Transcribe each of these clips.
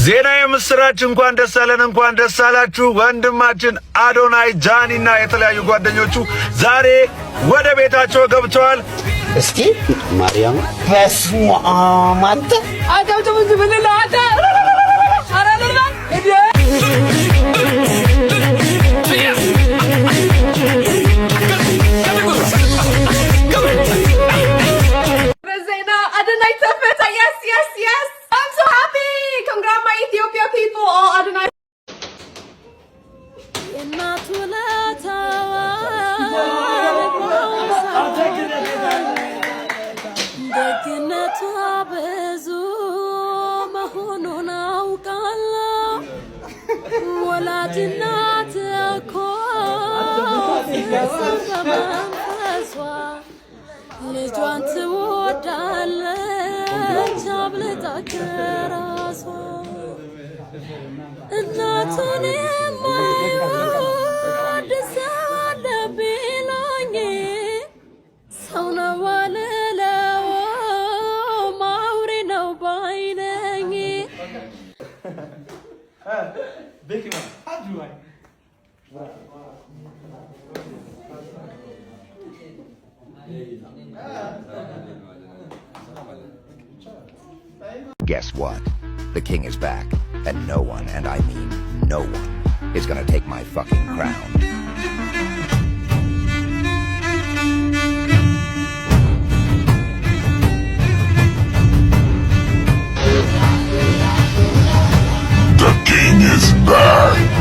ዜና የምስራች እንኳን ደስ አለን እንኳን ደስ አላችሁ። ወንድማችን አዶናይ ጃኒና የተለያዩ ጓደኞቹ ዛሬ ወደ ቤታቸው ገብተዋል። እስኪ ማርያም በስመ አብ አንተ አዳውቱ ብለላታ አራለላ በዜና አዶናይ ተፈታ። yes I'm so happy. Congrats my Ethiopia people. All Adonai. Guess what? The king is back, and no one, and I mean no one, is gonna take my fucking crown. The king is back!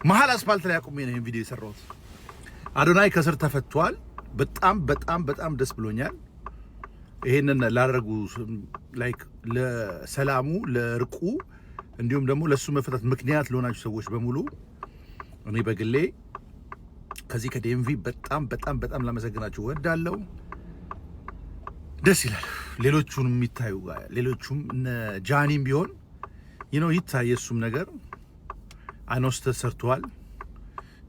መሀል አስፋልት ላይ አቁሜ ነው ይሄን ቪዲዮ የሰራሁት። አዶናይ ከስር ተፈቷል። በጣም ደስ ብሎኛል። ይሄንን ላደረጉ ላይክ ለሰላሙ ለርቁ እንዲሁም ደግሞ ለሱ መፈታት ምክንያት ለሆናችሁ ሰዎች በሙሉ እኔ በግሌ ከዚህ ከዲኤምቪ በጣም ላመሰግናችሁ እወዳለሁ። ደስ ይላል። ሌሎቹንም የሚታዩ ሌሎቹም እነ ጃኒም ቢሆን ይታይ የሱም ነገር አኖስተ ሰርቷል።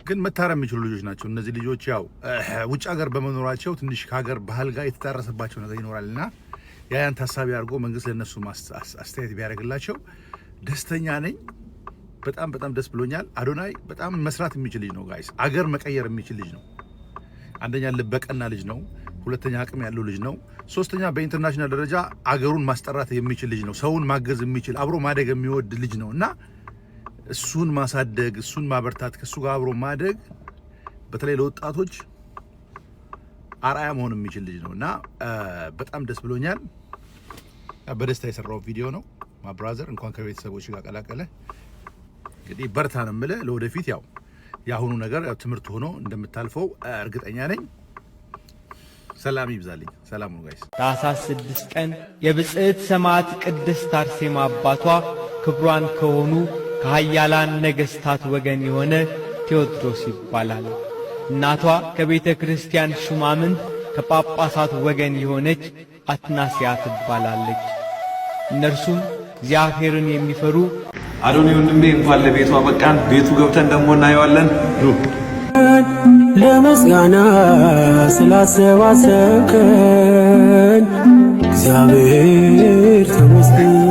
ግን መታረም የሚችሉ ልጆች ናቸው እነዚህ ልጆች። ያው ውጭ ሀገር በመኖራቸው ትንሽ ከሀገር ባህል ጋር የተጣረሰባቸው ነገር ይኖራልና ያን ታሳቢ አድርጎ መንግስት ለነሱ አስተያየት ቢያደርግላቸው ደስተኛ ነኝ። በጣም ደስ ብሎኛል። አዶናይ በጣም መስራት የሚችል ልጅ ነው ጋይስ። አገር መቀየር የሚችል ልጅ ነው። አንደኛ ልበቀና ልጅ ነው። ሁለተኛ አቅም ያለው ልጅ ነው። ሶስተኛ በኢንተርናሽናል ደረጃ አገሩን ማስጠራት የሚችል ልጅ ነው። ሰውን ማገዝ የሚችል አብሮ ማደግ የሚወድ ልጅ ነውና እሱን ማሳደግ እሱን ማበርታት ከሱ ጋር አብሮ ማደግ በተለይ ለወጣቶች አርአያ መሆን የሚችል ልጅ ነውና በጣም ደስ ብሎኛል። በደስታ የሰራው ቪዲዮ ነው። ማብራዘር እንኳን ከቤተሰቦች ጋር ቀላቀለ። እንግዲህ በርታ ነው የምልህ። ለወደፊት ያው ያሁኑ ነገር ትምህርት ሆኖ እንደምታልፈው እርግጠኛ ነኝ። ሰላም ይብዛልኝ። ሰላም ነው ጋይስ። ታኅሳስ 6 ቀን የብጽዕት ሰማዕት ቅድስት አርሴማ አባቷ ክብሯን ከሆኑ ከኃያላን ነገሥታት ወገን የሆነ ቴዎድሮስ ይባላል። እናቷ ከቤተ ክርስቲያን ሹማምንት ከጳጳሳት ወገን የሆነች አትናስያ ትባላለች። እነርሱም እግዚአብሔርን የሚፈሩ አዶናይ ወንድሜ እንኳን ለቤቱ አበቃን። ቤቱ ገብተን ደግሞ እናየዋለን። ለምስጋና ስላሰባሰብከን እግዚአብሔር ተመስገን።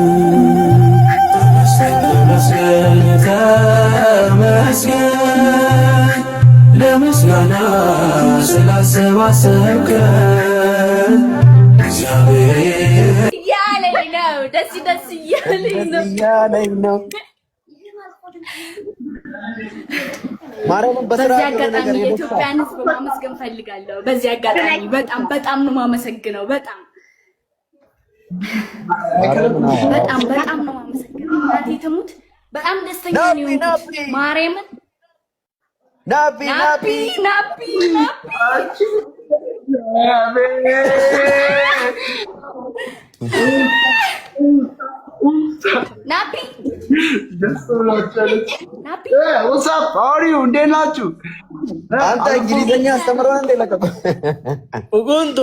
ለምስጋና ስላሰባሰብከን እግዚአብሔር እያለኝ ነው። ደስ እያለኝ ነው። በዚህ አጋጣሚ የኢትዮጵያን ሕዝብ ማመስገን ፈልጋለሁ። በዚህ አጋጣሚ በጣም ነው ማመሰግነው። በጣም ነው ማመሰግነው። እናቴ ትሙት በጣም ደስተኛ ነኝ። ማርያምን ናቢ What's up? How are you? እንዴት ናችሁ? አንተ እንግሊዘኛ አስተምረው እንደ ለቀቁ ጉንቱ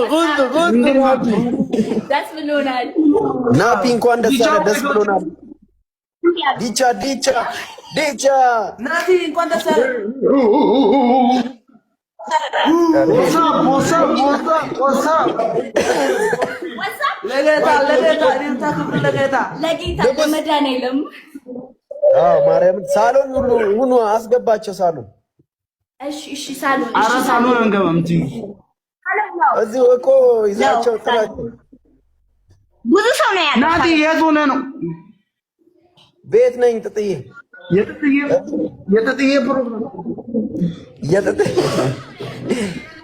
ደስ ብሎናል። ናፒ እንኳን ደስ ብሎናል። ዲቻ ናቲ እንኳን ደስ አለ። ለጌታ ለመድኃኒዓለም ማርያም ሳሎን ሁሉ አስገባቸው። ሳሎን እሺ ሳሎን ሳሎን አንገባም እንጂ እዚሁ እኮ ይዛቸው ጥራቸው። ብዙ ሰው ነው ያለው። ናቲ የት ሆነ ነው? ቤት ነኝ። ጥጥዬ የጥጥዬ ፕሮግራም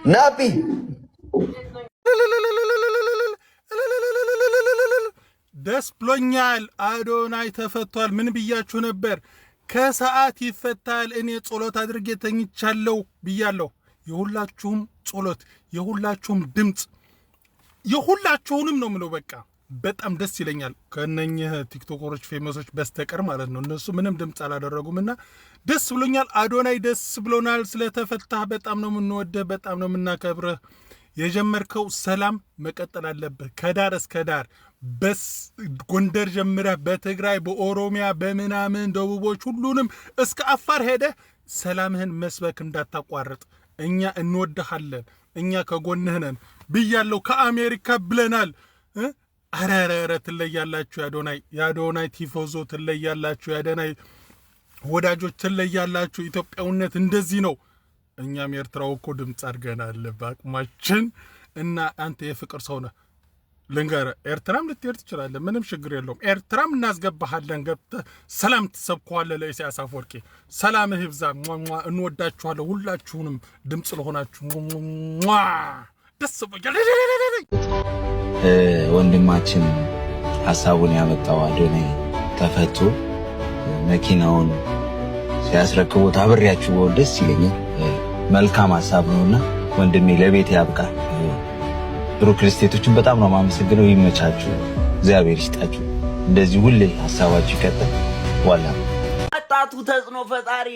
ናፒ ደስ ብሎኛል። አዶናይ ተፈቷል። ምን ብያችሁ ነበር? ከሰዓት ይፈታል። እኔ ጸሎት አድርጌ ተኝቻለሁ ብያለሁ። የሁላችሁም ጸሎት፣ የሁላችሁም ድምጽ፣ የሁላችሁንም ነው ምለው። በቃ በጣም ደስ ይለኛል። ከነኚህ ቲክቶከሮች ፌመሶች በስተቀር ማለት ነው። እነሱ ምንም ድምጽ አላደረጉምና ደስ ብሎኛል። አዶናይ ደስ ብሎናል ስለተፈታህ። በጣም ነው የምንወደህ፣ በጣም ነው የምናከብረህ። የጀመርከው ሰላም መቀጠል አለብህ ከዳር እስከ ዳር። ጎንደር ጀምረህ በትግራይ በኦሮሚያ በምናምን ደቡቦች ሁሉንም እስከ አፋር ሄደህ ሰላምህን መስበክ እንዳታቋርጥ። እኛ እንወድሃለን፣ እኛ ከጎንህ ነን ብያለሁ። ከአሜሪካ ብለናል። አረረረ ትለያላችሁ። የአዶናይ ቲፎዞ ትለያላችሁ። የአዶናይ ወዳጆች ትለያላችሁ። ኢትዮጵያውነት እንደዚህ ነው። እኛም ኤርትራው እኮ ድምጽ አድርገናል በአቅማችን። እና አንተ የፍቅር ሰው ነህ። ልንገርህ፣ ኤርትራም ልትሄድ ትችላለህ፣ ምንም ችግር የለውም። ኤርትራም እናስገባሃለን። ገብተህ ሰላም ትሰብከዋለህ ለኢሳያስ አፈወርቂ። ሰላምህ ይብዛ። እንወዳችኋለን ሁላችሁንም ድምጽ ለሆናችሁ ደስ ብሎኛል። ወንድማችን ሐሳቡን ያመጣው አዶናይ ተፈቶ መኪናውን ሲያስረክቡት አብሬያችሁ ደስ ይለኛል። መልካም ሐሳብ ነውና ወንድሜ ለቤት ያብቃ። ብሩክ ክርስቲያኖችን በጣም ነው ማመሰግነው። ይመቻችሁ፣ እግዚአብሔር ይስጣችሁ። እንደዚህ ሁሌ ሐሳባችሁ ይቀጥል። ዋላ ወጣቱ ተጽዕኖ ፈጣሪ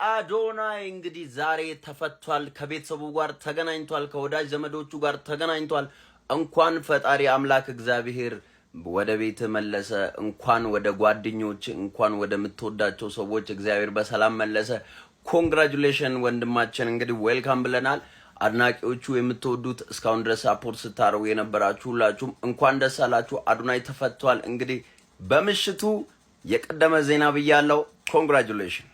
አዶናይ እንግዲህ ዛሬ ተፈቷል። ከቤተሰቡ ጋር ተገናኝቷል። ከወዳጅ ዘመዶቹ ጋር ተገናኝቷል። እንኳን ፈጣሪ አምላክ እግዚአብሔር ወደ ቤት መለሰ። እንኳን ወደ ጓደኞች፣ እንኳን ወደ ምትወዳቸው ሰዎች እግዚአብሔር በሰላም መለሰ። ኮንግራቹሌሽን ወንድማችን። እንግዲህ ዌልካም ብለናል። አድናቂዎቹ የምትወዱት እስካሁን ድረስ ሳፖርት ስታረጉ የነበራችሁ ሁላችሁም እንኳን ደስ አላችሁ። አዶናይ ተፈቷል። እንግዲህ በምሽቱ የቀደመ ዜና ብያለሁ። ኮንግራቹሌሽን።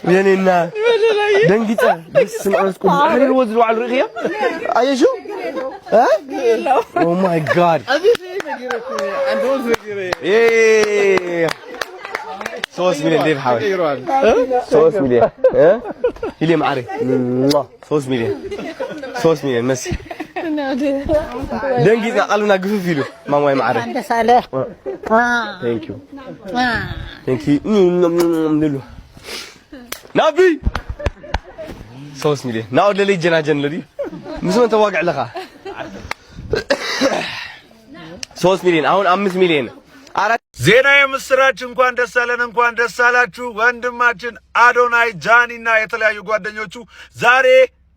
يانينا دنجتا بس نقصكم احنا نوزعوا على الرغية اي شو ها او ماي جاد ايه 3 مليون دير حاول 3 مليون ها اللي معري 3 مليون مسي دنجتا قالوا نقفوا فيلو ما موي معري ثانك يو نابي 3 مليون ناود لي جناجن لدي مسو انت واقع لها 3 مليون አሁን 5 ሚሊዮን ዜና የምስራች። እንኳን ደስ አለን፣ እንኳን ደስ አላችሁ። ወንድማችን አዶናይ ጃኒና የተለያዩ ጓደኞቹ ዛሬ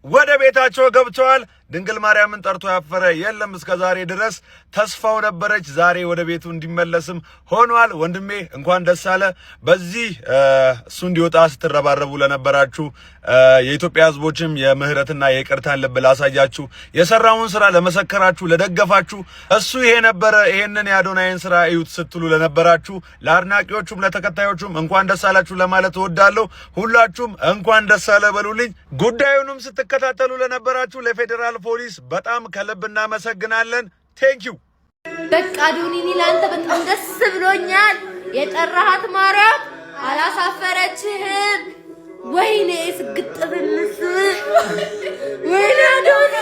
ወደ ቤታቸው ገብተዋል። ድንግል ማርያምን ጠርቶ ያፈረ የለም እስከዛሬ ድረስ። ተስፋው ነበረች ዛሬ ወደ ቤቱ እንዲመለስም ሆኗል። ወንድሜ እንኳን ደስ አለ። በዚህ እሱ እንዲወጣ ስትረባረቡ ለነበራችሁ የኢትዮጵያ ሕዝቦችም የምህረትና የይቅርታን ልብ ላሳያችሁ፣ የሰራውን ስራ ለመሰከራችሁ፣ ለደገፋችሁ እሱ ይሄ ነበረ ይሄንን የአዶናይን ስራ እዩት ስትሉ ለነበራችሁ ለአድናቂዎቹም ለተከታዮቹም እንኳን ደስ አላችሁ ለማለት እወዳለሁ። ሁላችሁም እንኳን ደስ አለ በሉልኝ። ጉዳዩንም ስትከታተሉ ለነበራችሁ ለፌዴራል ፖሊስ በጣም ከልብ እናመሰግናለን። ቴንክ ዩ። በቃ ዶኒኒ ላንተ በጣም ደስ ብሎኛል። የጠራሃት ማርያም አላሳፈረችህም። ወይኔ ስግጥብልስ ወይኔ ዶኒ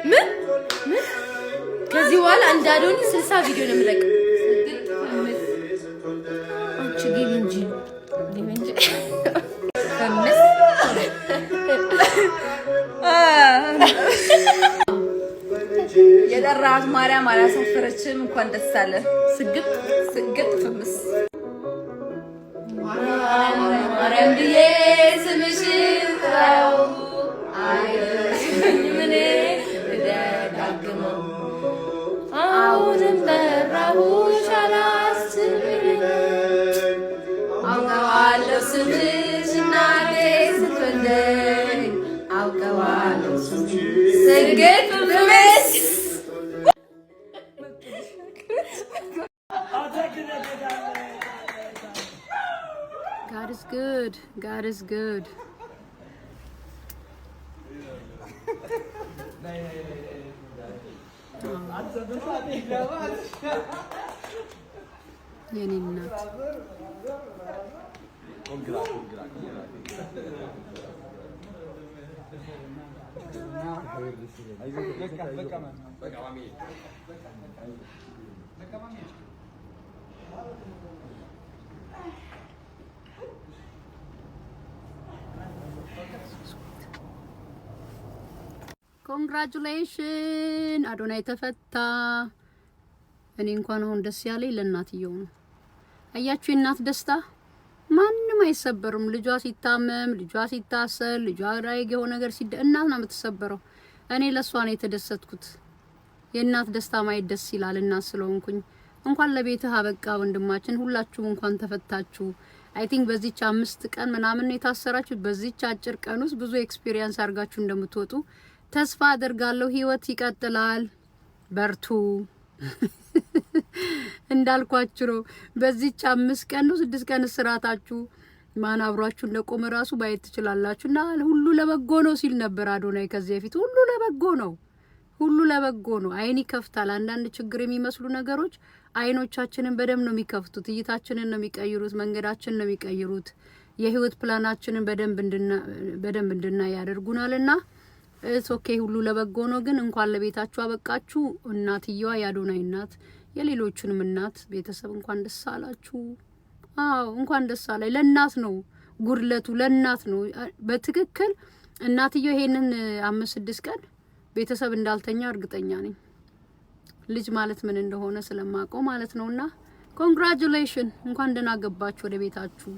ምን ከዚህ በኋላ እንደ አዶኒ 60 ቪዲዮ ነው የምለቀው። አንቺ ግቢ እንጂ የጠራሃት ማርያም አላሳፈረችም። እንኳን ደስ አለ። ስግጥ ፍምስ ማርያም ብዬ ስምሽን ጥራው አይደለም ምን ደጋግመው አሁንም ጠራሁሽ አላስብም አውቀዋለሁ ስምሽ እናቴ ስትወልደኝ አውቀዋለሁ ስምሽ ስግጥ ፍምስ God is good. God is good. የኔ እናት ኮንግራቹሌሽን አዶናይ ተፈታ። እኔ እንኳን አሁን ደስ ያለኝ ለእናትየው ነው። አያችሁ የእናት ደስታ ማንም አይሰበርም። ልጇ ሲታመም፣ ልጇ ሲታሰር፣ ልጇ ላይ የሆነ ነገር እናት ነው የምትሰበረው። እኔ ለሷ ነው የተደሰትኩት። የእናት ደስታ ማየት ደስ ይላል። እናት ስለሆንኩኝ እንኳን ለቤትህ አበቃ ወንድማችን። ሁላችሁም እንኳን ተፈታችሁ። አይ ቲንክ በዚች 5 ቀን ምናምን ነው የታሰራችሁ። በዚች አጭር ቀን ውስጥ ብዙ ኤክስፒሪየንስ አድርጋችሁ እንደምትወጡ ተስፋ አደርጋለሁ። ህይወት ይቀጥላል። በርቱ። እንዳልኳችሁ ነው። በዚች 5 ቀን ነው 6 ቀን እስራታችሁ ማን አብሯችሁ እንደቆመ ራሱ ባየት ትችላላችሁና ሁሉ ለበጎ ነው ሲል ነበር አዶናይ ከዚህ በፊት። ሁሉ ለበጎ ነው፣ ሁሉ ለበጎ ነው። አይን ይከፍታል። አንዳንድ ችግር የሚመስሉ ነገሮች አይኖቻችንን በደንብ ነው የሚከፍቱት፣ እይታችንን ነው የሚቀይሩት፣ መንገዳችንን ነው የሚቀይሩት፣ የህይወት ፕላናችንን በደንብ እንድናይ ያደርጉናልና ኦኬ ሁሉ ለበጎ ነው። ግን እንኳን ለቤታችሁ አበቃችሁ። እናትየዋ የአዶናይ እናት፣ የሌሎቹንም እናት ቤተሰብ እንኳን ደስ አላችሁ። አዎ እንኳን ደስ አላይ። ለእናት ነው ጉድለቱ፣ ለእናት ነው በትክክል። እናትየው ይሄንን 5-6 ቀን ቤተሰብ እንዳልተኛ እርግጠኛ ነኝ። ልጅ ማለት ምን እንደሆነ ስለማውቀው ማለት ነውና ኮንግራቹሌሽን፣ እንኳን ደህና ገባችሁ ወደ ቤታችሁ።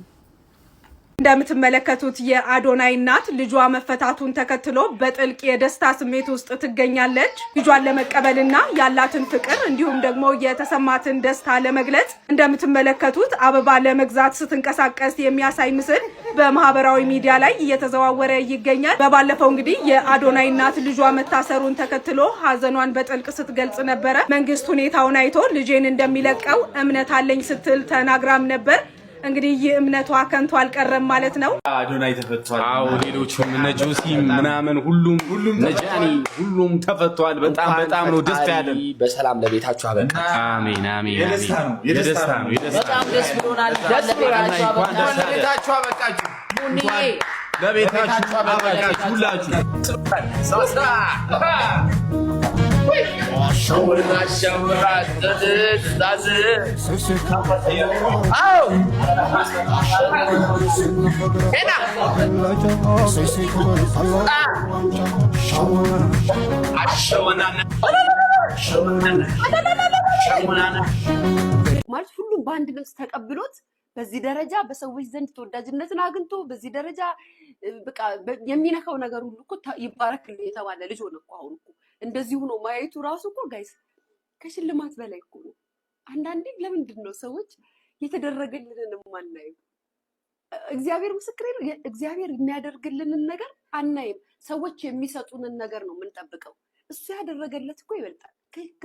እንደምትመለከቱት የአዶናይ እናት ልጇ መፈታቱን ተከትሎ በጥልቅ የደስታ ስሜት ውስጥ ትገኛለች። ልጇን ለመቀበልና ያላትን ፍቅር እንዲሁም ደግሞ የተሰማትን ደስታ ለመግለጽ እንደምትመለከቱት አበባ ለመግዛት ስትንቀሳቀስ የሚያሳይ ምስል በማህበራዊ ሚዲያ ላይ እየተዘዋወረ ይገኛል። በባለፈው እንግዲህ የአዶናይ እናት ልጇ መታሰሩን ተከትሎ ሀዘኗን በጥልቅ ስትገልጽ ነበረ። መንግስት ሁኔታውን አይቶ ልጄን እንደሚለቀው እምነት አለኝ ስትል ተናግራም ነበር። እንግዲህ የእምነቷ ከንቱ አልቀረም ማለት ነው። አዶናይ ተፈቷል። አዎ ሌሎቹም እነ ጆሲ ምናምን ሁሉም ነጃኒ ሁሉም ተፈቷል። በጣም ነው ደስ ያለን። በሰላም ለቤታችሁ አበቃ። አሜን አሜን። የደስታ ነው። በጣም ደስ ብሎናል። ለቤታችሁ አበቃችሁ። ለቤታችሁ አበቃችሁ ሁላችሁ። ማለት ሁሉም በአንድ ልብስ ተቀብሎት በዚህ ደረጃ በሰዎች ዘንድ ተወዳጅነትን አግኝቶ በዚህ ደረጃ በቃ የሚነካው ነገር ሁሉ እኮ ይባረክልኝ የተባለ ልጅ ሆነ እኮ አሁን እኮ እንደዚህ ሆኖ ማየቱ ራሱ እኮ ጋይስ ከሽልማት በላይ እኮ ነው። አንዳንዴ ለምንድን ነው ሰዎች የተደረገልንን ማናየው? እግዚአብሔር ምስክሬ ነው። እግዚአብሔር የሚያደርግልንን ነገር አናይም። ሰዎች የሚሰጡንን ነገር ነው የምንጠብቀው። እሱ ያደረገለት እኮ ይበልጣል።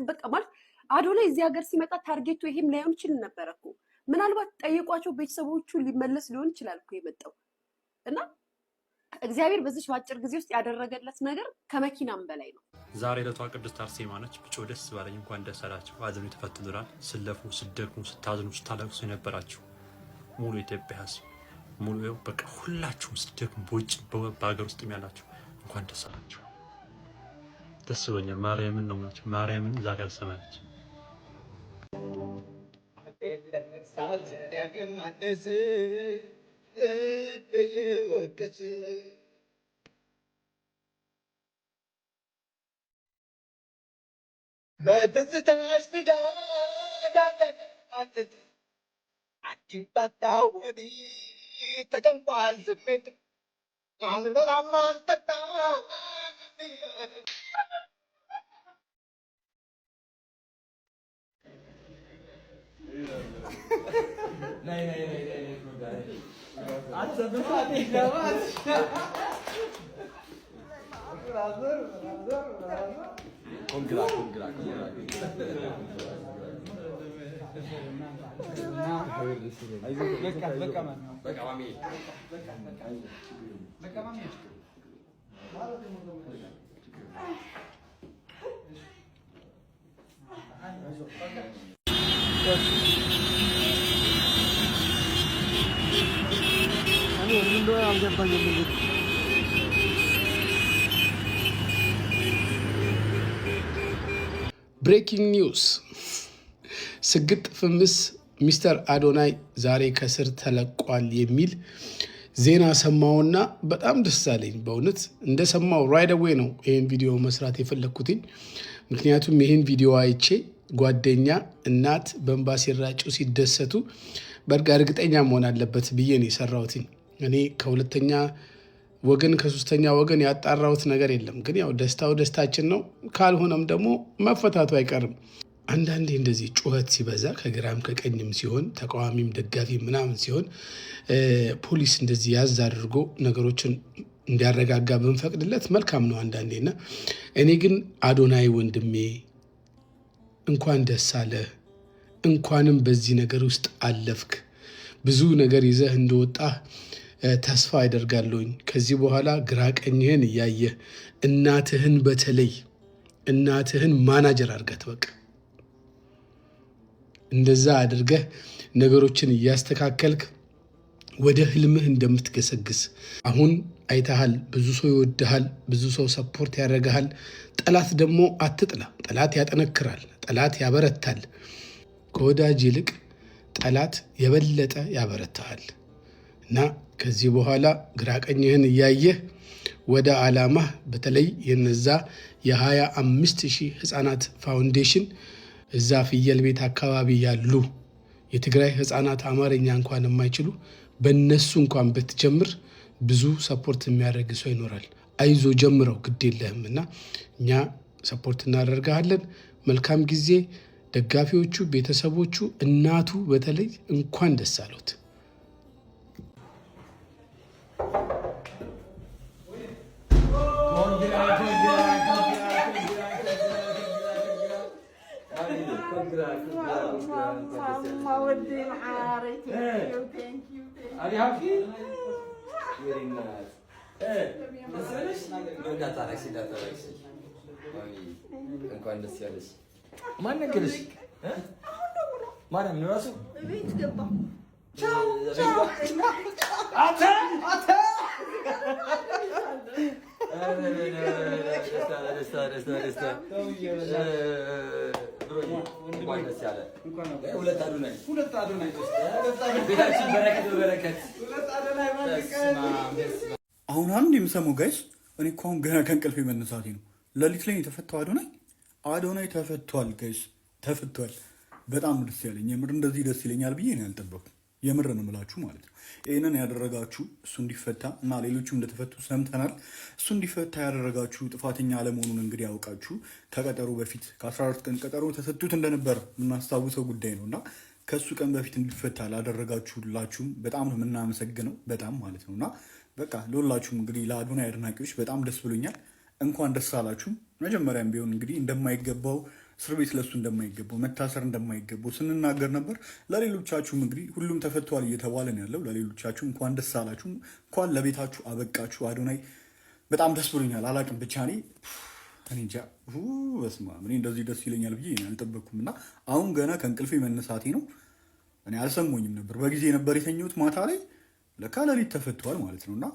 በቃ ማለት አዶናይ እዚህ ሀገር ሲመጣ ታርጌቱ ይሄም ላይሆን ይችል ነበር እኮ። ምናልባት ጠይቋቸው ቤተሰቦቹ ሊመለስ ሊሆን ይችላል እኮ የመጣው እና እግዚአብሔር በዚህ በአጭር ጊዜ ውስጥ ያደረገለት ነገር ከመኪናም በላይ ነው። ዛሬ ዕለቷ ቅድስት አርሴማ ነች። ብጮህ ደስ ባለኝ። እንኳን ደስ አላችሁ። ሀዘኑ ተፈትቶናል። ስለፉ፣ ስደክሙ፣ ስታዝኑ፣ ስታለቅሱ የነበራችሁ ሙሉ ኢትዮጵያ ሕዝብ ሙሉ በቃ ሁላችሁም ስደክሙ በውጭ በሀገር ውስጥ ያላችሁ እንኳን ደስ አላችሁ። ደስ ብሎኛል። ማርያምን ነው ናቸው ማርያምን ዛሬ አልሰማለች። ብሬኪንግ ኒውስ ስግጥ ፍምስ ሚስተር አዶናይ ዛሬ ከስር ተለቋል የሚል ዜና ሰማውና በጣም ደስ አለኝ። በእውነት እንደሰማው ራይድ አዌይ ነው ይህን ቪዲዮ መስራት የፈለግኩትኝ። ምክንያቱም ይህን ቪዲዮ አይቼ ጓደኛ እናት በእንባ ሲራጩ ሲደሰቱ በርጋ እርግጠኛ መሆን አለበት ብዬ ነው የሰራሁትኝ። እኔ ከሁለተኛ ወገን ከሶስተኛ ወገን ያጣራሁት ነገር የለም። ግን ያው ደስታው ደስታችን ነው፣ ካልሆነም ደግሞ መፈታቱ አይቀርም። አንዳንዴ እንደዚህ ጩኸት ሲበዛ ከግራም ከቀኝም ሲሆን ተቃዋሚም ደጋፊ ምናምን ሲሆን ፖሊስ እንደዚህ ያዝ አድርጎ ነገሮችን እንዲያረጋጋ ብንፈቅድለት መልካም ነው አንዳንዴና እኔ ግን አዶናይ ወንድሜ እንኳን ደስ አለ፣ እንኳንም በዚህ ነገር ውስጥ አለፍክ። ብዙ ነገር ይዘህ እንደወጣህ ተስፋ አደርጋለሁኝ። ከዚህ በኋላ ግራ ቀኝህን እያየህ እናትህን በተለይ እናትህን ማናጀር አድርገህ በቃ እንደዛ አድርገህ ነገሮችን እያስተካከልክ ወደ ህልምህ እንደምትገሰግስ አሁን አይተሃል። ብዙ ሰው ይወድሃል፣ ብዙ ሰው ሰፖርት ያደርግሃል። ጠላት ደግሞ አትጥላ። ጠላት ያጠነክራል፣ ጠላት ያበረታል። ከወዳጅ ይልቅ ጠላት የበለጠ ያበረታሃል እና ከዚህ በኋላ ግራቀኝህን እያየህ ወደ ዓላማህ በተለይ የነዛ የ25,000 ህፃናት ፋውንዴሽን እዛ ፍየል ቤት አካባቢ ያሉ የትግራይ ህፃናት አማርኛ እንኳን የማይችሉ በእነሱ እንኳን ብትጀምር ብዙ ሰፖርት የሚያደርግ ሰው ይኖራል። አይዞ ጀምረው ግድ የለህም እና እኛ ሰፖርት እናደርጋለን። መልካም ጊዜ። ደጋፊዎቹ፣ ቤተሰቦቹ፣ እናቱ በተለይ እንኳን ደስ አሉት። እንኳን ደስ ያለሽ። ማን ነገርሽ? ማርያም ነው ራሱ ቤት ገባ። ቻው ቻው። አተ አሁን አንድ የምሰማው ጋይስ፣ እኔ እኮ አሁን ገና ከእንቅልፌ መነሳቴ ነው። ሌሊት ላይ የተፈታው አዶናይ ተፈቷል ጋይስ፣ ተፈቷል። በጣም ደስ ያለኝ የምር እንደዚህ ደስ ይለኛል ብዬ ነው ያልጠበኩት። የምር ነው የምላችሁ ማለት ነው። ይህንን ያደረጋችሁ እሱ እንዲፈታ እና ሌሎቹም እንደተፈቱ ሰምተናል። እሱ እንዲፈታ ያደረጋችሁ ጥፋተኛ አለመሆኑን እንግዲህ ያውቃችሁ ከቀጠሮ በፊት ከ14 ቀን ቀጠሮ ተሰጥቶት እንደነበር የምናስታውሰው ጉዳይ ነው እና ከእሱ ቀን በፊት እንዲፈታ ላደረጋችሁላችሁም በጣም ነው የምናመሰግነው፣ በጣም ማለት ነው። እና በቃ ለሁላችሁም እንግዲህ ለአዶናይ አድናቂዎች በጣም ደስ ብሎኛል። እንኳን ደስ አላችሁ። መጀመሪያም ቢሆን እንግዲህ እንደማይገባው እስር ቤት ለሱ እንደማይገባው መታሰር እንደማይገባው ስንናገር ነበር። ለሌሎቻችሁም እንግዲህ ሁሉም ተፈቷል እየተባለ ነው ያለው። ለሌሎቻችሁ እንኳን ደስ አላችሁ፣ እንኳን ለቤታችሁ አበቃችሁ። አዶናይ በጣም ደስ ብሎኛል። አላቅም ብቻ እኔ እንጃ በስመ አብ እኔ እንደዚህ ደስ ይለኛል ብዬ አልጠበቅኩም። እና አሁን ገና ከእንቅልፌ መነሳቴ ነው። እኔ አልሰሞኝም ነበር፣ በጊዜ ነበር የተኘሁት ማታ ላይ። ለካ ሌሊት ተፈቷል ማለት ነው። እና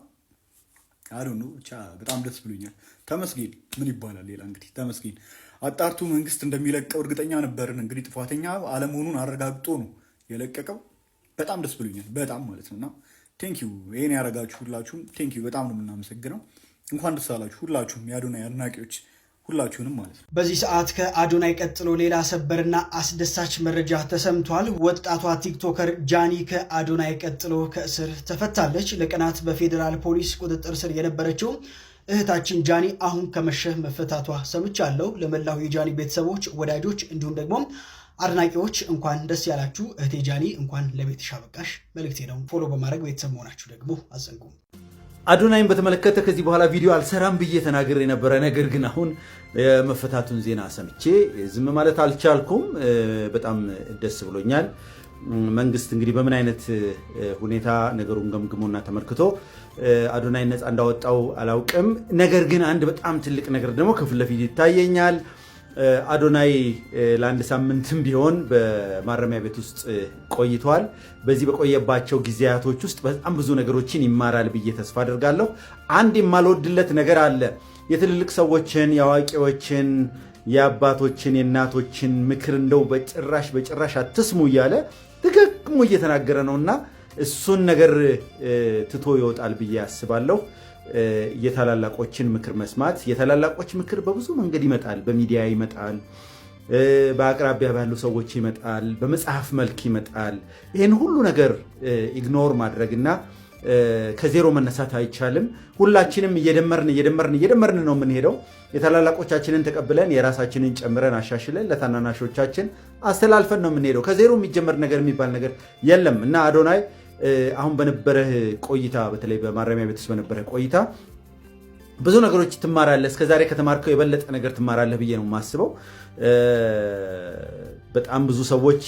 አዶኑ ብቻ በጣም ደስ ብሎኛል። ተመስገን ምን ይባላል ሌላ እንግዲህ ተመስገን። አጣርቱ መንግስት እንደሚለቀው እርግጠኛ ነበርን። እንግዲህ ጥፋተኛ አለመሆኑን አረጋግጦ ነው የለቀቀው። በጣም ደስ ብሎኛል በጣም ማለት ነው። እና ቴንኪዩ ይሄን ያደረጋችሁ ሁላችሁም ቴንኪዩ፣ በጣም ነው የምናመሰግነው። እንኳን ደስ አላችሁ ሁላችሁም የአዶናይ አድናቂዎች ሁላችሁንም ማለት ነው። በዚህ ሰዓት ከአዶናይ ቀጥሎ ሌላ ሰበርና አስደሳች መረጃ ተሰምቷል። ወጣቷ ቲክቶከር ጃኒ ከአዶናይ ቀጥሎ ከእስር ተፈታለች። ለቀናት በፌዴራል ፖሊስ ቁጥጥር ስር የነበረችው እህታችን ጃኒ አሁን ከመሸህ መፈታቷ ሰምቻለሁ። ለመላው የጃኒ ቤተሰቦች፣ ወዳጆች እንዲሁም ደግሞ አድናቂዎች እንኳን ደስ ያላችሁ። እህቴ ጃኒ እንኳን ለቤትሽ አበቃሽ መልእክቴ ነው። ፎሎ በማድረግ ቤተሰብ መሆናችሁ ደግሞ አዘንጉ። አዶናይን በተመለከተ ከዚህ በኋላ ቪዲዮ አልሰራም ብዬ ተናግሬ የነበረ፣ ነገር ግን አሁን የመፈታቱን ዜና ሰምቼ ዝም ማለት አልቻልኩም። በጣም ደስ ብሎኛል። መንግስት እንግዲህ በምን አይነት ሁኔታ ነገሩን ገምግሞና ተመልክቶ አዶናይ ነፃ እንዳወጣው አላውቅም። ነገር ግን አንድ በጣም ትልቅ ነገር ደግሞ ከፊት ለፊት ይታየኛል። አዶናይ ለአንድ ሳምንትም ቢሆን በማረሚያ ቤት ውስጥ ቆይቷል። በዚህ በቆየባቸው ጊዜያቶች ውስጥ በጣም ብዙ ነገሮችን ይማራል ብዬ ተስፋ አድርጋለሁ። አንድ የማልወድለት ነገር አለ። የትልልቅ ሰዎችን፣ የአዋቂዎችን፣ የአባቶችን፣ የእናቶችን ምክር እንደው በጭራሽ አትስሙ እያለ ደጋግሞ እየተናገረ ነውና እሱን ነገር ትቶ ይወጣል ብዬ አስባለሁ። የታላላቆችን ምክር መስማት፣ የታላላቆች ምክር በብዙ መንገድ ይመጣል። በሚዲያ ይመጣል፣ በአቅራቢያ ባሉ ሰዎች ይመጣል፣ በመጽሐፍ መልክ ይመጣል። ይህን ሁሉ ነገር ኢግኖር ማድረግና ከዜሮ መነሳት አይቻልም። ሁላችንም እየደመርን ነው የምንሄደው። የታላላቆቻችንን ተቀብለን የራሳችንን ጨምረን አሻሽለን ለታናናሾቻችን አስተላልፈን ነው የምንሄደው። ከዜሮ የሚጀመር ነገር የሚባል ነገር የለም እና አዶናይ አሁን በነበረህ ቆይታ፣ በተለይ በማረሚያ ቤት ውስጥ በነበረህ ቆይታ ብዙ ነገሮች ትማራለህ። እስከዛሬ ከተማርከው የበለጠ ነገር ትማራለህ ብዬ ነው የማስበው። በጣም ብዙ ሰዎች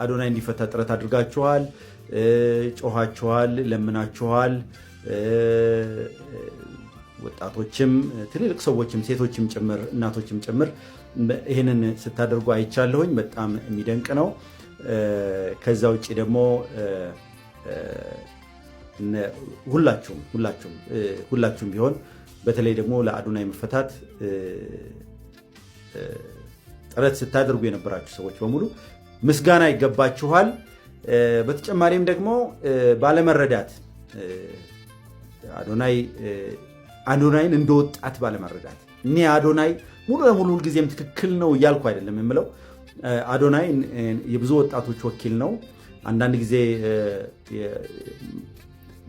አዶናይ እንዲፈታ ጥረት አድርጋችኋል፣ ጮኻችኋል፣ ለምናችኋል። ወጣቶችም ትልልቅ ሰዎችም ሴቶችም ጭምር እናቶችም ጭምር ይህንን ስታደርጉ አይቻለሁኝ። በጣም የሚደንቅ ነው። ከዛ ውጭ ደግሞ ሁላችሁም ቢሆን በተለይ ደግሞ ለአዶናይ መፈታት ጥረት ስታደርጉ የነበራችሁ ሰዎች በሙሉ ምስጋና ይገባችኋል። በተጨማሪም ደግሞ ባለመረዳት አዶናይን እንደ ወጣት ባለመረዳት እኔ አዶናይ ሙሉ ለሙሉ ሁልጊዜም ትክክል ነው እያልኩ አይደለም የምለው። አዶናይ የብዙ ወጣቶች ወኪል ነው። አንዳንድ ጊዜ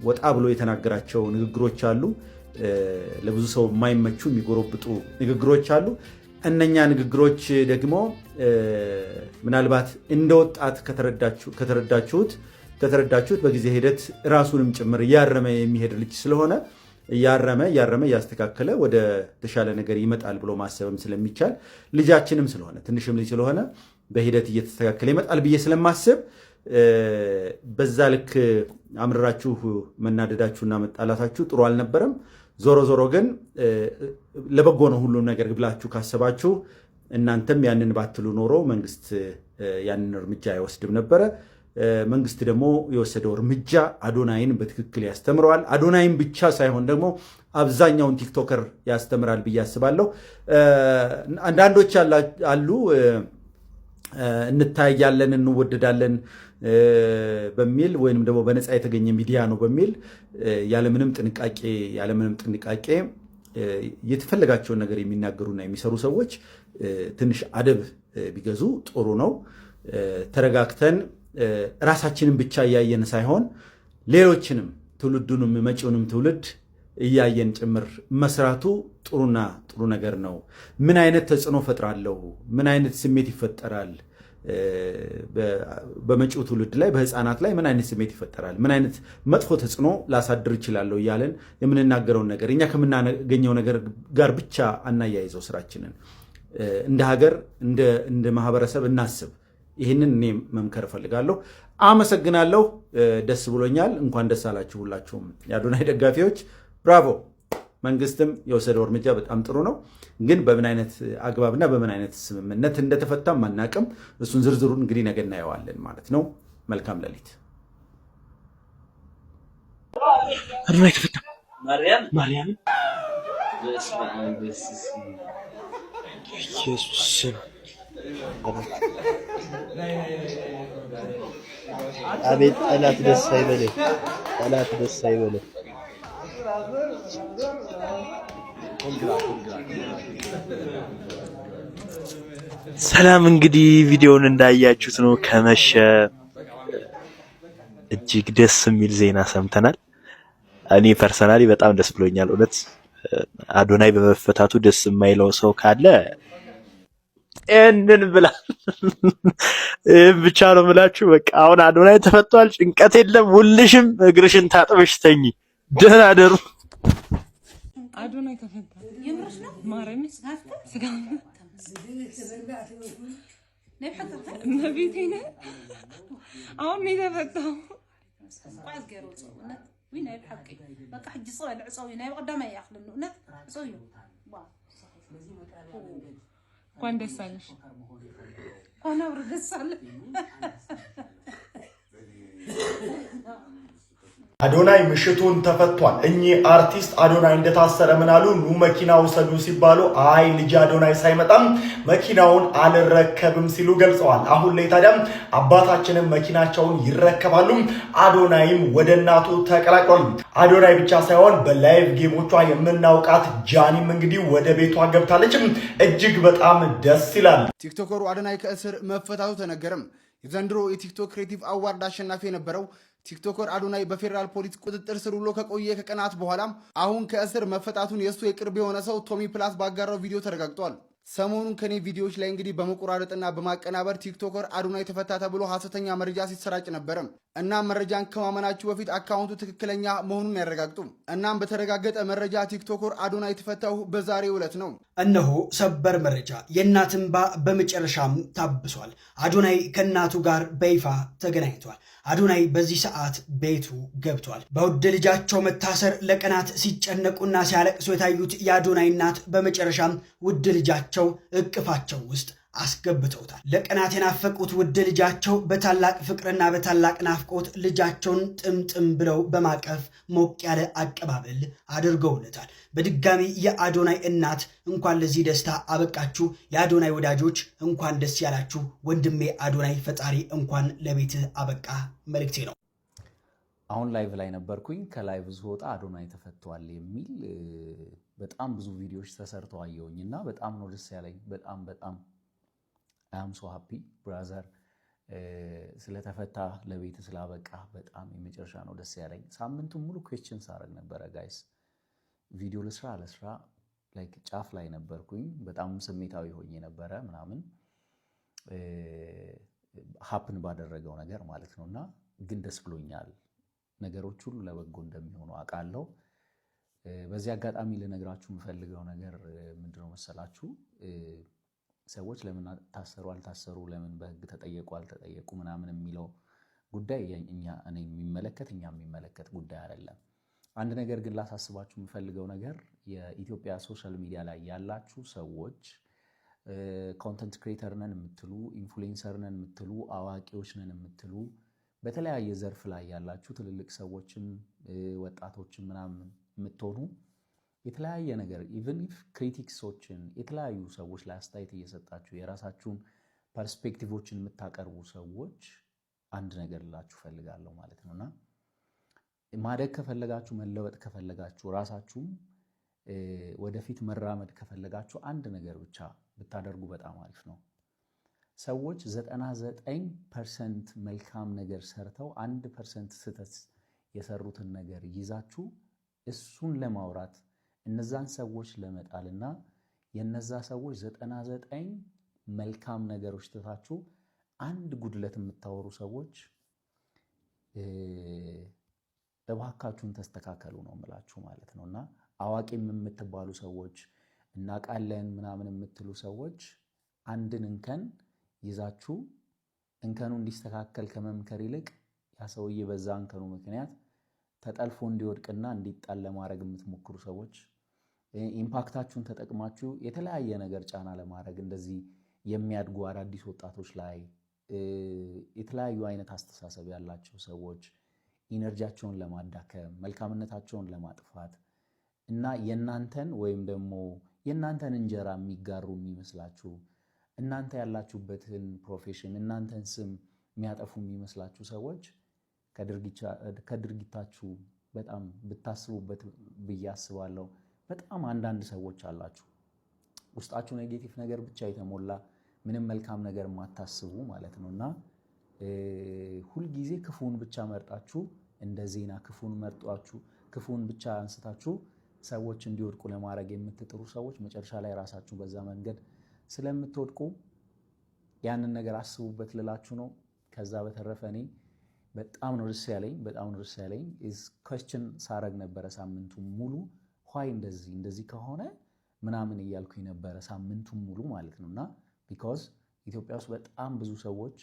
ወጣ ብሎ የተናገራቸው ንግግሮች አሉ። ለብዙ ሰው የማይመቹ የሚጎረብጡ ንግግሮች አሉ። እነኛ ንግግሮች ደግሞ ምናልባት እንደ ወጣት ከተረዳችሁት በጊዜ ሂደት ራሱንም ጭምር እያረመ የሚሄድ ልጅ ስለሆነ እያረመ እያስተካከለ ወደ ተሻለ ነገር ይመጣል ብሎ ማሰብም ስለሚቻል ልጃችንም ስለሆነ ትንሽም ልጅ ስለሆነ በሂደት እየተስተካከለ ይመጣል ብዬ ስለማስብ በዛ ልክ አምርራችሁ መናደዳችሁና መጣላታችሁ ጥሩ አልነበረም። ዞሮ ግን ለበጎ ነው ሁሉም ነገር ብላችሁ ካሰባችሁ እናንተም ያንን ባትሉ ኖሮ መንግስት ያንን እርምጃ አይወስድም ነበረ። መንግስት ደግሞ የወሰደው እርምጃ አዶናይን በትክክል ያስተምረዋል። አዶናይን ብቻ ሳይሆን ደግሞ አብዛኛውን ቲክቶከር ያስተምራል ብዬ አስባለሁ። አንዳንዶች አሉ እንታያለን፣ እንወደዳለን በሚል ወይንም ደግሞ በነፃ የተገኘ ሚዲያ ነው በሚል ያለምንም ጥንቃቄ የተፈለጋቸውን ነገር የሚናገሩና የሚሰሩ ሰዎች ትንሽ አደብ ቢገዙ ጥሩ ነው። ተረጋግተን ራሳችንን ብቻ እያየን ሳይሆን ሌሎችንም ትውልዱንም መጪውንም ትውልድ እያየን ጭምር መስራቱ ጥሩ ነገር ነው። ምን አይነት ተጽዕኖ ፈጥራለሁ? ምን አይነት ስሜት ይፈጠራል? በመጪው ትውልድ ላይ በህፃናት ላይ ምን አይነት ስሜት ይፈጠራል? ምን አይነት መጥፎ ተጽዕኖ ላሳድር ይችላለሁ እያለን የምንናገረውን ነገር እኛ ከምናገኘው ነገር ጋር ብቻ አናያይዘው ስራችንን እንደ ሀገር እንደ ማህበረሰብ እናስብ። ይህንን እኔ መምከር እፈልጋለሁ። አመሰግናለሁ። ደስ ብሎኛል። እንኳን ደስ አላችሁ ሁላችሁም የአዶናይ ደጋፊዎች። ብራቮ። መንግስትም የወሰደው እርምጃ በጣም ጥሩ ነው። ግን በምን አይነት አግባብና በምን አይነት ስምምነት እንደተፈታም አናቅም። እሱን ዝርዝሩን እንግዲህ ነገ እናየዋለን ማለት ነው። መልካም ሌሊት። አዶናይ ተፈታ። ማርያም ኢየሱስ አቤት ጠላት ደስ አይበልህ፣ ጠላት ደስ አይበልህ። ሰላም እንግዲህ ቪዲዮውን እንዳያችሁት ነው። ከመሸ እጅግ ደስ የሚል ዜና ሰምተናል። እኔ ፐርሰናሊ በጣም ደስ ብሎኛል። እውነት አዶናይ በመፈታቱ ደስ የማይለው ሰው ካለ እንን ብላ ብቻ ነው የምላችሁ። በቃ አሁን አዶናይ ተፈቷል። ጭንቀት የለም። ሁልሽም እግርሽን ታጥበሽ ተኝ። ደህና አደሩ። አዶናይ ተፈታ። የምርሽ ነው? ማረም ስጋ ነቢቴነ አሁን ነው የተፈታው። وين هاي الحقي بقى حج صوي العصوي هاي قدام ياخذ النت صوي كون دسالش انا ورد السال አዶናይ ምሽቱን ተፈቷል። እኚህ አርቲስት አዶናይ እንደታሰረ ምን አሉ? ኑ መኪና ውሰዱ ሲባሉ አይ ልጅ አዶናይ ሳይመጣም መኪናውን አልረከብም ሲሉ ገልጸዋል። አሁን ላይ ታዲያ አባታችንን መኪናቸውን ይረከባሉ። አዶናይም ወደ እናቱ ተቀላቅሏል። አዶናይ ብቻ ሳይሆን በላይቭ ጌሞቿ የምናውቃት ጃኒም እንግዲህ ወደ ቤቷ ገብታለች። እጅግ በጣም ደስ ይላል። ቲክቶከሩ አዶናይ ከእስር መፈታቱ ተነገረም። የዘንድሮ የቲክቶክ ክሬቲቭ አዋርድ አሸናፊ የነበረው ቲክቶከር አዶናይ በፌደራል ፖሊስ ቁጥጥር ስር ውሎ ከቆየ ከቀናት በኋላ አሁን ከእስር መፈታቱን የሱ የቅርብ የሆነ ሰው ቶሚ ፕላስ ባጋራው ቪዲዮ ተረጋግጧል። ሰሞኑን ከኔ ቪዲዮዎች ላይ እንግዲህ በመቆራረጥና በማቀናበር ቲክቶከር አዶናይ ተፈታ ተብሎ ሐሰተኛ መረጃ ሲሰራጭ ነበር። እናም መረጃን ከማመናችሁ በፊት አካውንቱ ትክክለኛ መሆኑን ያረጋግጡ። እናም በተረጋገጠ መረጃ ቲክቶከር አዶናይ የተፈታው በዛሬው ዕለት ነው። እነሆ ሰበር መረጃ። የእናት እንባ በመጨረሻም ታብሷል። አዶናይ ከእናቱ ጋር በይፋ ተገናኝቷል። አዶናይ በዚህ ሰዓት ቤቱ ገብቷል። በውድ ልጃቸው መታሰር ለቀናት ሲጨነቁና ሲያለቅሱ የታዩት የአዶናይ እናት በመጨረሻም ውድ ልጃቸው እቅፋቸው ውስጥ አስገብተውታል። ለቀናት የናፈቁት ውድ ልጃቸው በታላቅ ፍቅርና በታላቅ ናፍቆት ልጃቸውን ጥምጥም ብለው በማቀፍ ሞቅ ያለ አቀባበል አድርገውለታል። በድጋሚ የአዶናይ እናት እንኳን ለዚህ ደስታ አበቃችሁ። የአዶናይ ወዳጆች እንኳን ደስ ያላችሁ። ወንድሜ አዶናይ ፈጣሪ እንኳን ለቤትህ አበቃ መልእክቴ ነው። አሁን ላይቭ ላይ ነበርኩኝ። ከላይቭ ስወጣ አዶናይ ተፈቷል የሚል በጣም ብዙ ቪዲዮዎች ተሰርተው አየሁኝና በጣም ነው ደስ ያለኝ። በጣም አም ሶ ሃፒ ብራዘር ስለተፈታ ለቤት ስላበቃ በጣም የመጨረሻ ነው ደስ ያለኝ። ሳምንቱን ሙሉ ኩዌስችንስ አደረግ ነበረ ጋይስ። ቪዲዮ ለስራ ላይክ ጫፍ ላይ ነበርኩኝ። በጣም ስሜታዊ ሆኜ ነበረ ምናምን ሀፕን ባደረገው ነገር ማለት ነውና ግን ደስ ብሎኛል። ነገሮች ሁሉ ለበጎ እንደሚሆኑ አውቃለሁ። በዚህ አጋጣሚ ልነግራችሁ የምፈልገው ነገር ምንድነው መሰላችሁ? ሰዎች ለምን ታሰሩ አልታሰሩ፣ ለምን በህግ ተጠየቁ አልተጠየቁ ምናምን የሚለው ጉዳይ እኔ የሚመለከት ጉዳይ አይደለም። አንድ ነገር ግን ላሳስባችሁ የምፈልገው ነገር የኢትዮጵያ ሶሻል ሚዲያ ላይ ያላችሁ ሰዎች ኮንተንት ክሬተር ነን የምትሉ፣ ኢንፍሉዌንሰር ነን የምትሉ፣ አዋቂዎች ነን የምትሉ፣ በተለያየ ዘርፍ ላይ ያላችሁ ትልልቅ ሰዎችም ወጣቶችም ምናምን የምትሆኑ የተለያየ ነገር ኢቭን ኢፍ ክሪቲክሶችን የተለያዩ ሰዎች ላይ አስተያየት እየሰጣችሁ የራሳችሁን ፐርስፔክቲቮችን የምታቀርቡ ሰዎች አንድ ነገር ልላችሁ ፈልጋለሁ ማለት ነውና ማደግ ከፈለጋችሁ መለወጥ ከፈለጋችሁ ራሳችሁም ወደፊት መራመድ ከፈለጋችሁ አንድ ነገር ብቻ ብታደርጉ በጣም አሪፍ ነው። ሰዎች 99% መልካም ነገር ሰርተው 1% ስህተት የሰሩትን ነገር ይዛችሁ እሱን ለማውራት እነዛን ሰዎች ለመጣልና የነዛ ሰዎች 99 መልካም ነገሮች ትታችሁ አንድ ጉድለት የምታወሩ ሰዎች እባካችሁን ተስተካከሉ ነው የምላችሁ ማለት ነውና አዋቂም የምትባሉ ሰዎች እናቃለን ምናምን የምትሉ ሰዎች አንድን እንከን ይዛችሁ እንከኑ እንዲስተካከል ከመምከር ይልቅ ያ ሰውዬ በዛ እንከኑ ምክንያት ተጠልፎ እንዲወድቅና እንዲጣል ለማድረግ የምትሞክሩ ሰዎች ኢምፓክታችሁን ተጠቅማችሁ የተለያየ ነገር ጫና ለማድረግ እንደዚህ የሚያድጉ አዳዲስ ወጣቶች ላይ የተለያዩ አይነት አስተሳሰብ ያላቸው ሰዎች ኢነርጂያቸውን ለማዳከም መልካምነታቸውን ለማጥፋት እና የናንተን ወይም ደግሞ የናንተን እንጀራ የሚጋሩ የሚመስላችሁ እናንተ ያላችሁበትን ፕሮፌሽን እናንተን ስም የሚያጠፉ የሚመስላችሁ ሰዎች ከድርጊታችሁ በጣም ብታስቡበት ብዬ አስባለሁ። በጣም አንዳንድ ሰዎች አላችሁ ውስጣችሁ ኔጌቲቭ ነገር ብቻ የተሞላ ምንም መልካም ነገር ማታስቡ ማለት ነውና ሁሉ ጊዜ ክፉን ብቻ መርጣችሁ እንደ ዜና ክፉን መርጧችሁ ክፉን ብቻ አንስታችሁ ሰዎች እንዲወድቁ ለማድረግ የምትጥሩ ሰዎች መጨረሻ ላይ ራሳችሁ በዛ መንገድ ስለምትወድቁ ያንን ነገር አስቡበት ልላችሁ ነው። ከዛ በተረፈ እኔ በጣም ነው ደስ ያለኝ is question ሳረግ ነበረ ሳምንቱ ሙሉ why እንደዚህ ከሆነ ምናምን እያልኩኝ ነበረ ሳምንቱ ሙሉ ማለት ነውና because ኢትዮጵያ ውስጥ በጣም ብዙ ሰዎች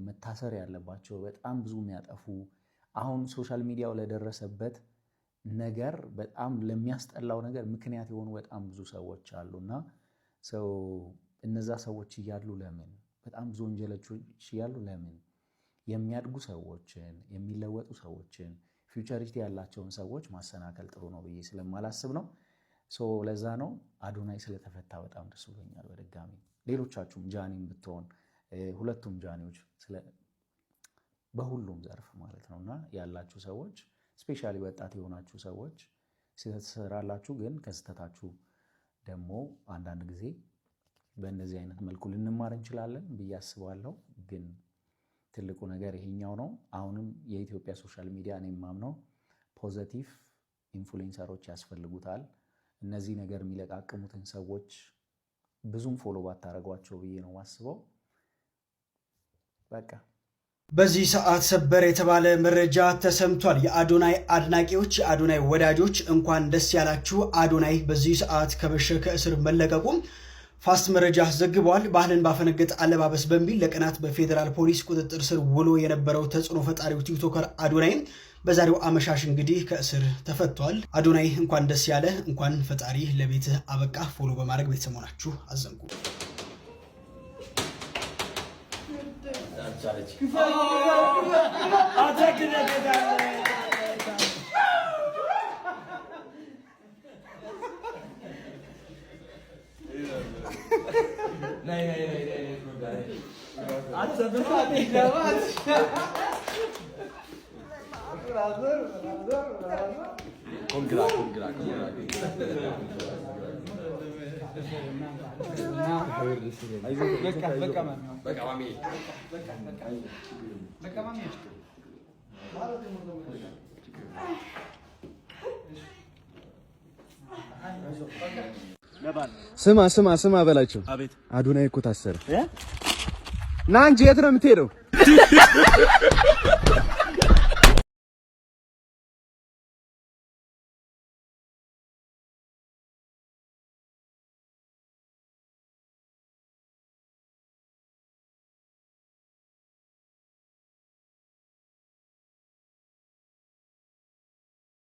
መታሰር ያለባቸው በጣም ብዙ የሚያጠፉ አሁን ሶሻል ሚዲያው ለደረሰበት ነገር በጣም ለሚያስጠላው ነገር ምክንያት የሆኑ በጣም ብዙ ሰዎች አሉና ሰው እነዛ ሰዎች ይያሉ ለምን በጣም ብዙ ወንጀለኞች ይያሉ ለምን የሚያድጉ ሰዎችን የሚለወጡ ሰዎችን ፊውቸሪቲ ያላቸውን ሰዎች ማሰናከል ጥሩ ነው ብዬ ስለማላስብ ነው። ለዛ ነው አዶናይ ስለተፈታ በጣም ደስ ብሎኛል። በድጋሚ ሌሎቻችሁም ጃኒም ብትሆን ሁለቱም ጃኒዎች በሁሉም ዘርፍ ማለት ነውና ያላችሁ ሰዎች ስፔሻሊ ወጣት የሆናችሁ ሰዎች ስትሰራላችሁ ግን ከስተታችሁ ደግሞ አንዳንድ ጊዜ በእንደዚህ አይነት መልኩ ልንማር እንችላለን ብዬ አስባለሁ። ግን ትልቁ ነገር ይሄኛው ነው። አሁንም የኢትዮጵያ ሶሻል ሚዲያ እኔ ማምነው ፖዚቲቭ ኢንፍሉዌንሰሮች ያስፈልጉታል። እነዚህ ነገር የሚለቃቅሙትን ሰዎች ብዙም ፎሎ ባታረጓቸው ብዬ ነው ማስበው። በቃ በዚህ ሰዓት ሰበር የተባለ መረጃ ተሰምቷል። የአዶናይ አድናቂዎች፣ የአዶናይ ወዳጆች እንኳን ደስ ያላችሁ። አዶናይ በዚህ ሰዓት ከመሸ ከእስር መለቀቁም ፋስት መረጃ ዘግቧል። ባህልን ባፈነገጠ አለባበስ በሚል ለቀናት በፌዴራል ፖሊስ ቁጥጥር ስር ውሎ የነበረው ተጽዕኖ ፈጣሪው ቲክቶከር አዶናይ በዛሬው አመሻሽ እንግዲህ ከእስር ተፈቷል። አዶናይ እንኳን ደስ ያለ፣ እንኳን ፈጣሪ ለቤትህ አበቃ። ፎሎ በማድረግ ቤተሰብ ሆናችሁ አዘንጉ። ስማ በላቸው። አዶናይ እኮ ታሰረ። ና እንጂ የት ነው የምትሄደው?